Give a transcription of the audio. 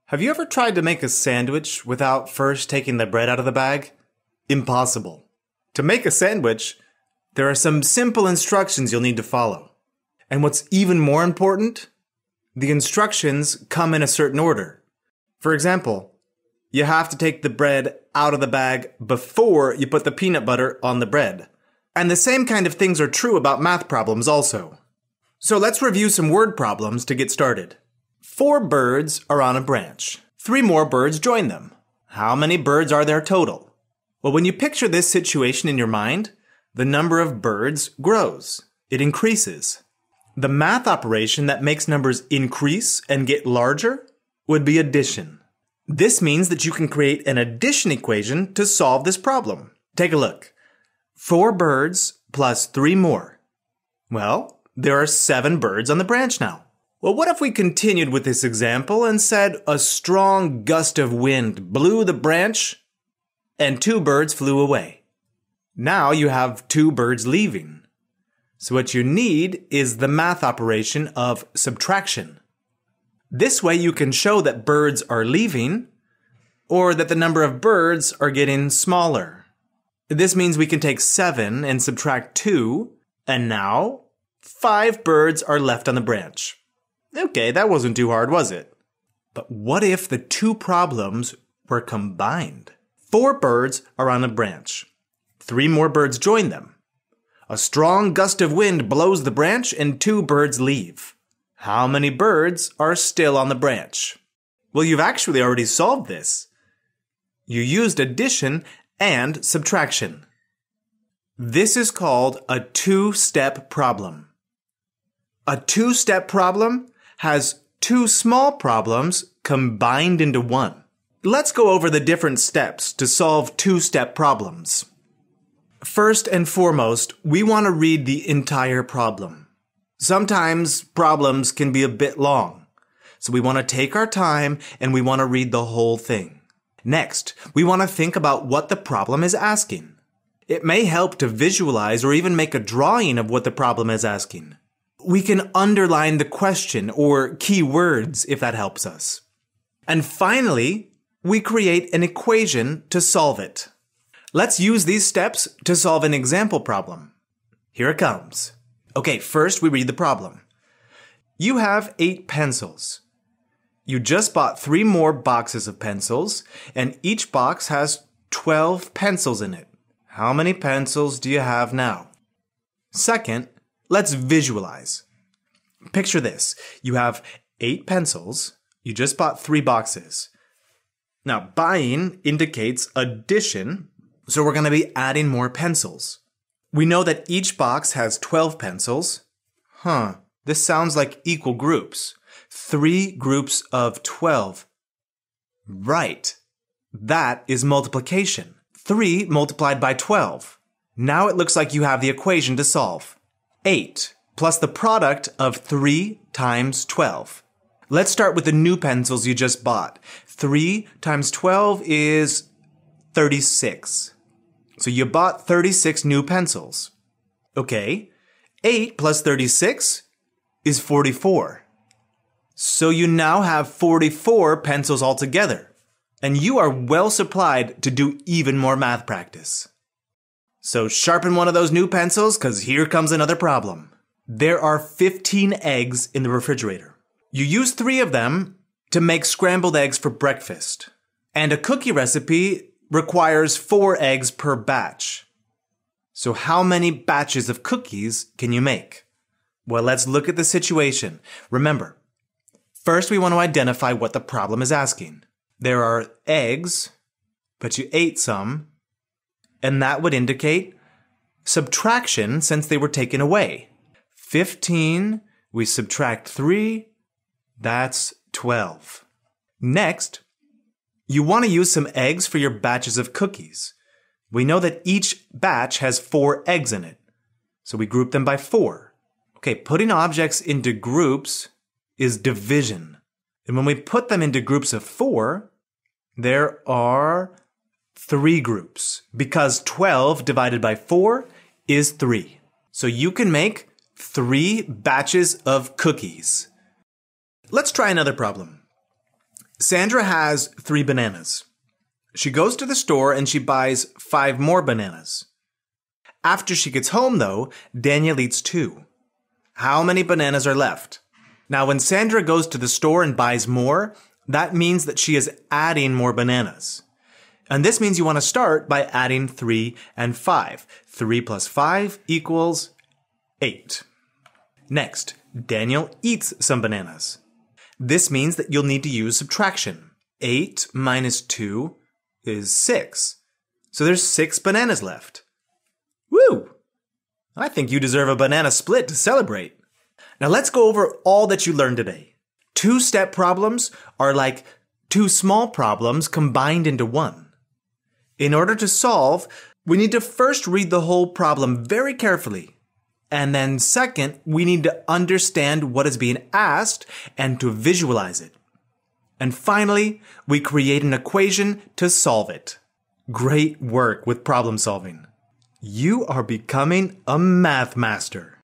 Have you ever tried to make a sandwich without first taking the bread out of the bag? Impossible. To make a sandwich, there are some simple instructions you'll need to follow. And what's even more important, the instructions come in a certain order. For example, you have to take the bread out of the bag before you put the peanut butter on the bread. And the same kind of things are true about math problems also. So let's review some word problems to get started. 4 birds are on a branch. 3 more birds join them. How many birds are there total? Well, when you picture this situation in your mind, the number of birds grows. It increases. The math operation that makes numbers increase and get larger would be addition. This means that you can create an addition equation to solve this problem. Take a look. 4 birds plus 3 more. Well, there are 7 birds on the branch now. Well, what if we continued with this example and said a strong gust of wind blew the branch and 2 birds flew away? Now you have 2 birds leaving. So what you need is the math operation of subtraction. This way you can show that birds are leaving or that the number of birds are getting smaller. This means we can take 7 and subtract 2, and now 5 birds are left on the branch. Okay, that wasn't too hard, was it? But what if the 2 problems were combined? 4 birds are on a branch. 3 more birds join them. A strong gust of wind blows the branch and 2 birds leave. How many birds are still on the branch? Well, you've actually already solved this. You used addition and subtraction. This is called a 2-step problem. A 2-step problem has 2 small problems combined into one. Let's go over the different steps to solve 2-step problems. First and foremost, we want to read the entire problem. Sometimes problems can be a bit long, so we want to take our time and we want to read the whole thing. Next, we want to think about what the problem is asking. It may help to visualize or even make a drawing of what the problem is asking. We can underline the question or key words if that helps us. And finally, we create an equation to solve it. Let's use these steps to solve an example problem. Here it comes. Okay, first we read the problem. You have 8 pencils. You just bought 3 more boxes of pencils, and each box has 12 pencils in it. How many pencils do you have now? Second, let's visualize. Picture this. You have 8 pencils. You just bought 3 boxes. Now, buying indicates addition, so we're going to be adding more pencils. We know that each box has 12 pencils. This sounds like equal groups. 3 groups of 12. Right. That is multiplication. 3 multiplied by 12. Now it looks like you have the equation to solve. 8 plus the product of 3 times 12. Let's start with the new pencils you just bought. 3 times 12 is 36. So you bought 36 new pencils. Okay, 8 plus 36 is 44. So you now have 44 pencils altogether. And you are well supplied to do even more math practice. So sharpen one of those new pencils, because here comes another problem. There are 15 eggs in the refrigerator. You use 3 of them to make scrambled eggs for breakfast. And a cookie recipe requires 4 eggs per batch. So how many batches of cookies can you make? Well, let's look at the situation. Remember, first we want to identify what the problem is asking. There are eggs, but you ate some, and that would indicate subtraction since they were taken away. 15, we subtract 3, that's 12. Next, you want to use some eggs for your batches of cookies. We know that each batch has 4 eggs in it, so we group them by 4. Okay, putting objects into groups is division. And when we put them into groups of 4, there are 3 groups, because 12 divided by 4 is 3. So you can make 3 batches of cookies. Let's try another problem. Sandra has 3 bananas. She goes to the store and she buys 5 more bananas. After she gets home, though, Daniel eats 2. How many bananas are left? Now, when Sandra goes to the store and buys more, that means that she is adding more bananas. And this means you want to start by adding 3 and 5. 3 plus 5 equals 8. Next, Daniel eats some bananas. This means that you'll need to use subtraction. 8 minus 2 is 6. So there's 6 bananas left. Woo! I think you deserve a banana split to celebrate. Now let's go over all that you learned today. 2-step problems are like 2 small problems combined into one. In order to solve, we need to first read the whole problem very carefully. And then second, we need to understand what is being asked and to visualize it. And finally, we create an equation to solve it. Great work with problem solving. You are becoming a math master.